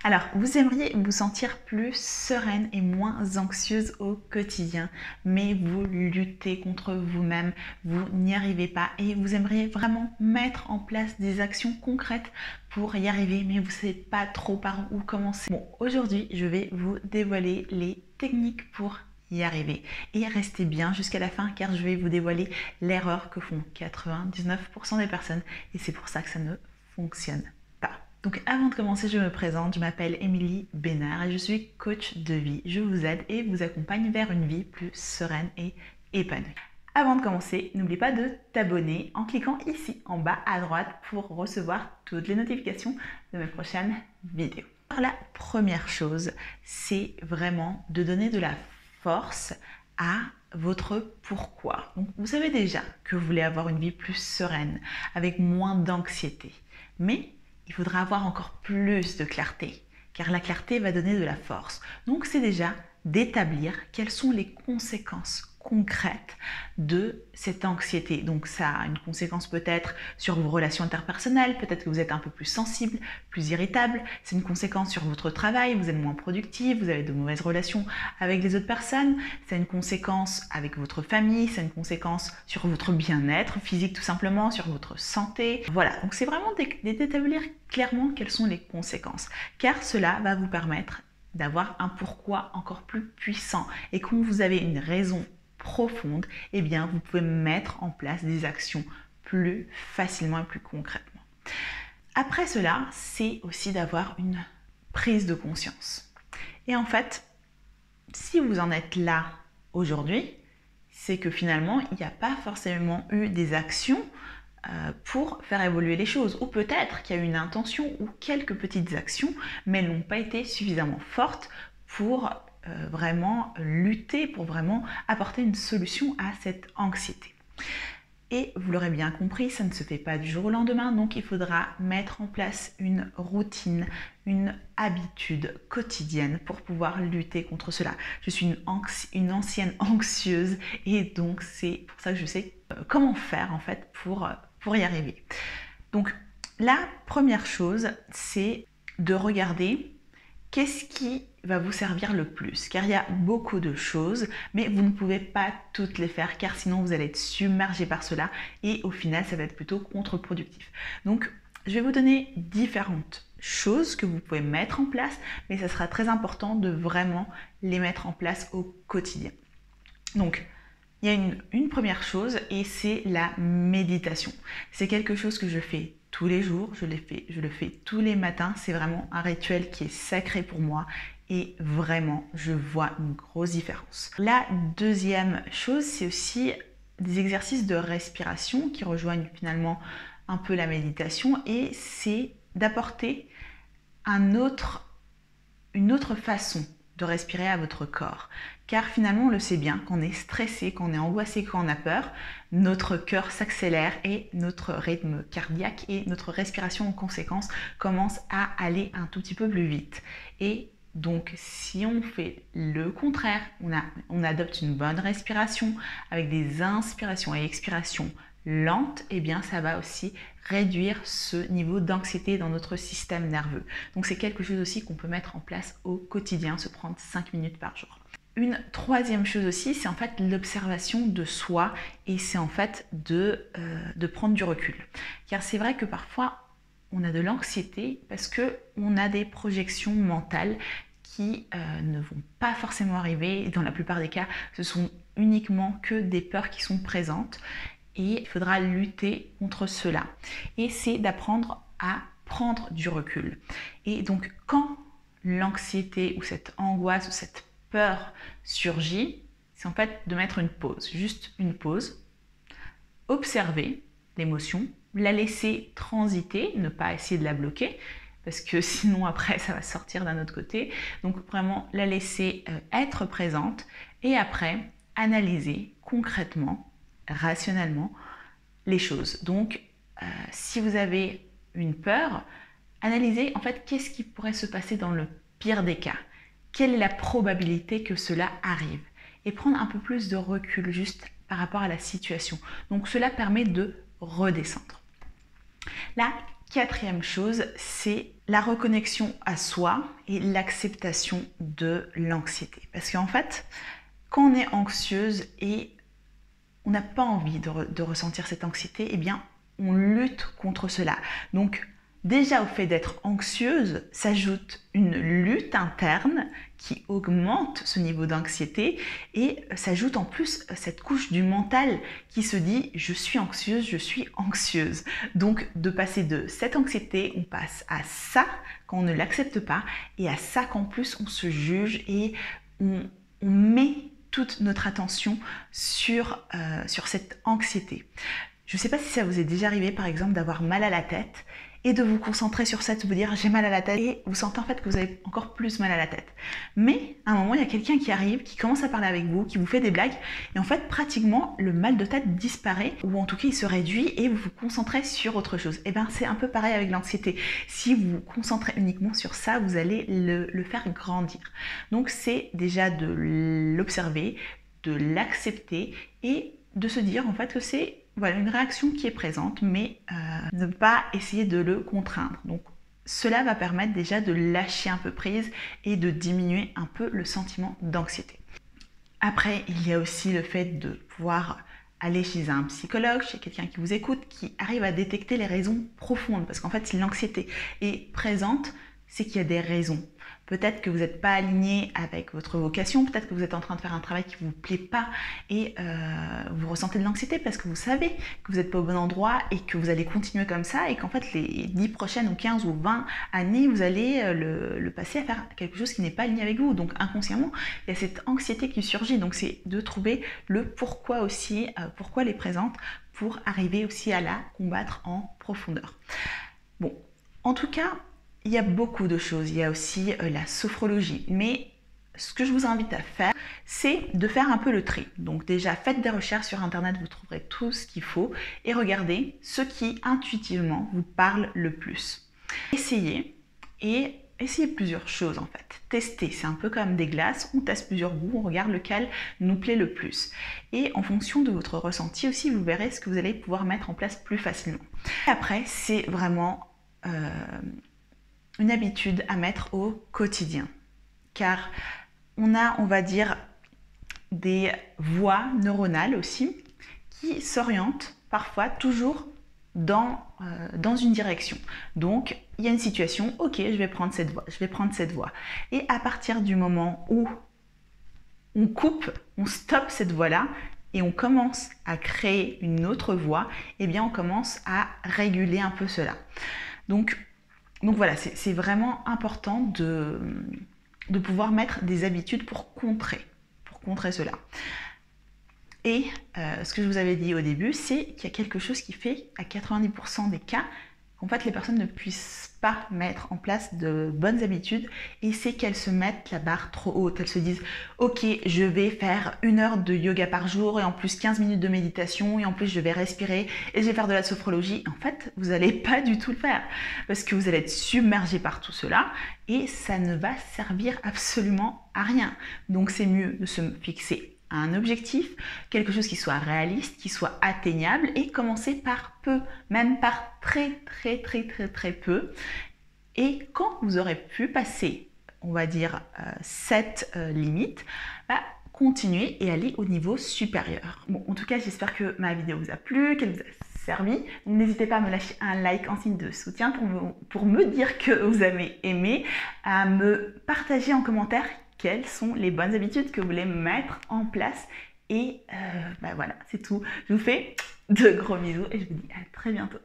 Alors, vous aimeriez vous sentir plus sereine et moins anxieuse au quotidien, mais vous luttez contre vous-même, vous n'y arrivez pas et vous aimeriez vraiment mettre en place des actions concrètes pour y arriver, mais vous ne savez pas trop par où commencer. Bon, aujourd'hui, je vais vous dévoiler les techniques pour y arriver. Et restez bien jusqu'à la fin car je vais vous dévoiler l'erreur que font 99% des personnes et c'est pour ça que ça ne fonctionne pas. Donc avant de commencer, je me présente, je m'appelle Émilie Bénard et je suis coach de vie. Je vous aide et vous accompagne vers une vie plus sereine et épanouie. Avant de commencer, n'oublie pas de t'abonner en cliquant ici en bas à droite pour recevoir toutes les notifications de mes prochaines vidéos. Alors, la première chose, c'est vraiment de donner de la force à votre pourquoi. Donc, vous savez déjà que vous voulez avoir une vie plus sereine, avec moins d'anxiété. Mais il faudra avoir encore plus de clarté, car la clarté va donner de la force. Donc, c'est déjà d'établir quelles sont les conséquences concrètes de cette anxiété. Donc ça a une conséquence peut-être sur vos relations interpersonnelles, peut-être que vous êtes un peu plus sensible, plus irritable, c'est une conséquence sur votre travail, vous êtes moins productif, vous avez de mauvaises relations avec les autres personnes, c'est une conséquence avec votre famille, c'est une conséquence sur votre bien-être physique tout simplement, sur votre santé. Voilà, donc c'est vraiment d'établir clairement quelles sont les conséquences, car cela va vous permettre d'avoir un pourquoi encore plus puissant. Et quand vous avez une raison profonde, eh bien, vous pouvez mettre en place des actions plus facilement et plus concrètement. Après cela, c'est aussi d'avoir une prise de conscience. Et en fait, si vous en êtes là aujourd'hui, c'est que finalement, il n'y a pas forcément eu des actions pour faire évoluer les choses. Ou peut-être qu'il y a eu une intention ou quelques petites actions, mais elles n'ont pas été suffisamment fortes pour vraiment lutter, pour vraiment apporter une solution à cette anxiété. Et vous l'aurez bien compris, ça ne se fait pas du jour au lendemain, donc il faudra mettre en place une routine, une habitude quotidienne pour pouvoir lutter contre cela. Je suis une ancienne anxieuse et donc c'est pour ça que je sais comment faire en fait pour y arriver. Donc la première chose, c'est de regarder qu'est-ce qui va vous servir le plus, car il y a beaucoup de choses, mais vous ne pouvez pas toutes les faire, car sinon vous allez être submergé par cela et au final ça va être plutôt contre-productif. Donc je vais vous donner différentes choses que vous pouvez mettre en place, mais ça sera très important de vraiment les mettre en place au quotidien. Donc il y a une première chose et c'est la méditation. C'est quelque chose que je fais tous les jours, je le fais tous les matins. C'est vraiment un rituel qui est sacré pour moi et vraiment, je vois une grosse différence. La deuxième chose, c'est aussi des exercices de respiration qui rejoignent finalement un peu la méditation et c'est d'apporter une autre façon de respirer à votre corps. Car finalement, on le sait bien, quand on est stressé, quand on est angoissé, quand on a peur, notre cœur s'accélère et notre rythme cardiaque et notre respiration en conséquence commence à aller un tout petit peu plus vite. Et donc, si on fait le contraire, on adopte une bonne respiration avec des inspirations et expirations lentes, et bien ça va aussi réduire ce niveau d'anxiété dans notre système nerveux. Donc c'est quelque chose aussi qu'on peut mettre en place au quotidien, se prendre 5 minutes par jour. Une troisième chose aussi, c'est en fait l'observation de soi et c'est en fait de prendre du recul. Car c'est vrai que parfois on a de l'anxiété parce qu'on a des projections mentales qui ne vont pas forcément arriver. Et dans la plupart des cas, ce sont uniquement que des peurs qui sont présentes. Et il faudra lutter contre cela. Et c'est d'apprendre à prendre du recul. Et donc, quand l'anxiété ou cette angoisse ou cette peur surgit, c'est en fait de mettre une pause, juste une pause, observer l'émotion, la laisser transiter, ne pas essayer de la bloquer, parce que sinon après ça va sortir d'un autre côté. Donc vraiment la laisser être présente et après analyser concrètement, rationnellement les choses. Donc si vous avez une peur, analysez en fait qu'est-ce qui pourrait se passer dans le pire des cas. Quelle est la probabilité que cela arrive? Et prendre un peu plus de recul juste par rapport à la situation. Donc cela permet de redescendre. La Quatrième chose, c'est la reconnexion à soi et l'acceptation de l'anxiété. Parce qu'en fait, quand on est anxieuse et on n'a pas envie de ressentir cette anxiété, eh bien, on lutte contre cela. Donc, déjà au fait d'être anxieuse, s'ajoute une lutte interne qui augmente ce niveau d'anxiété et s'ajoute en plus cette couche du mental qui se dit « je suis anxieuse, je suis anxieuse ». Donc, de passer de cette anxiété, on passe à ça quand on ne l'accepte pas et à ça qu'en plus on se juge et on met toute notre attention sur cette anxiété. Je ne sais pas si ça vous est déjà arrivé par exemple d'avoir mal à la tête et de vous concentrer sur ça, de vous dire j'ai mal à la tête et vous sentez en fait que vous avez encore plus mal à la tête. Mais à un moment il y a quelqu'un qui arrive, qui commence à parler avec vous, qui vous fait des blagues et en fait pratiquement le mal de tête disparaît ou en tout cas il se réduit et vous vous concentrez sur autre chose. Et bien c'est un peu pareil avec l'anxiété. Si vous vous concentrez uniquement sur ça, vous allez le faire grandir. Donc c'est déjà de l'observer, de l'accepter et de se dire en fait que c'est voilà, une réaction qui est présente, mais ne pas essayer de le contraindre. Donc cela va permettre déjà de lâcher un peu prise et de diminuer un peu le sentiment d'anxiété. Après, il y a aussi le fait de pouvoir aller chez un psychologue, chez quelqu'un qui vous écoute, qui arrive à détecter les raisons profondes. Parce qu'en fait, si l'anxiété est présente, c'est qu'il y a des raisons. Peut-être que vous n'êtes pas aligné avec votre vocation, peut-être que vous êtes en train de faire un travail qui ne vous plaît pas et vous ressentez de l'anxiété parce que vous savez que vous n'êtes pas au bon endroit et que vous allez continuer comme ça et qu'en fait les 10 prochaines ou 15 ou 20 années, vous allez le passer à faire quelque chose qui n'est pas aligné avec vous. Donc inconsciemment, il y a cette anxiété qui surgit. Donc c'est de trouver le pourquoi aussi, pourquoi elle est présente pour arriver aussi à la combattre en profondeur. Bon, en tout cas, il y a beaucoup de choses, il y a aussi la sophrologie, mais ce que je vous invite à faire, c'est de faire un peu le tri. Donc déjà, faites des recherches sur internet, vous trouverez tout ce qu'il faut et regardez ce qui intuitivement vous parle le plus. Essayez plusieurs choses en fait. Testez, c'est un peu comme des glaces, on teste plusieurs goûts, on regarde lequel nous plaît le plus. Et en fonction de votre ressenti aussi, vous verrez ce que vous allez pouvoir mettre en place plus facilement. Et après, c'est vraiment une habitude à mettre au quotidien. Car on a, on va dire, des voies neuronales aussi qui s'orientent parfois toujours dans une direction. Donc, il y a une situation, ok, je vais prendre cette voie. Et à partir du moment où on coupe, on stoppe cette voie-là, et on commence à créer une autre voie, eh bien on commence à réguler un peu cela. Donc voilà, c'est vraiment important de pouvoir mettre des habitudes pour contrer cela. Et ce que je vous avais dit au début, c'est qu'il y a quelque chose qui fait à 90% des cas qu'en fait les personnes ne puissent pas mettre en place de bonnes habitudes et c'est qu'elles se mettent la barre trop haute. Elles se disent « Ok, je vais faire 1 heure de yoga par jour et en plus 15 minutes de méditation et en plus je vais respirer et je vais faire de la sophrologie. » En fait, vous n'allez pas du tout le faire parce que vous allez être submergé par tout cela et ça ne va servir absolument à rien. Donc c'est mieux de se fixer un objectif, quelque chose qui soit réaliste, qui soit atteignable et commencer par peu, même par très peu. Et quand vous aurez pu passer, on va dire, cette limite, continuer et aller au niveau supérieur. Bon, en tout cas, j'espère que ma vidéo vous a plu, qu'elle vous a servi. N'hésitez pas à me lâcher un like en signe de soutien pour me dire que vous avez aimé, à me partager en commentaire quelles sont les bonnes habitudes que vous voulez mettre en place. Et voilà, c'est tout. Je vous fais de gros bisous et je vous dis à très bientôt.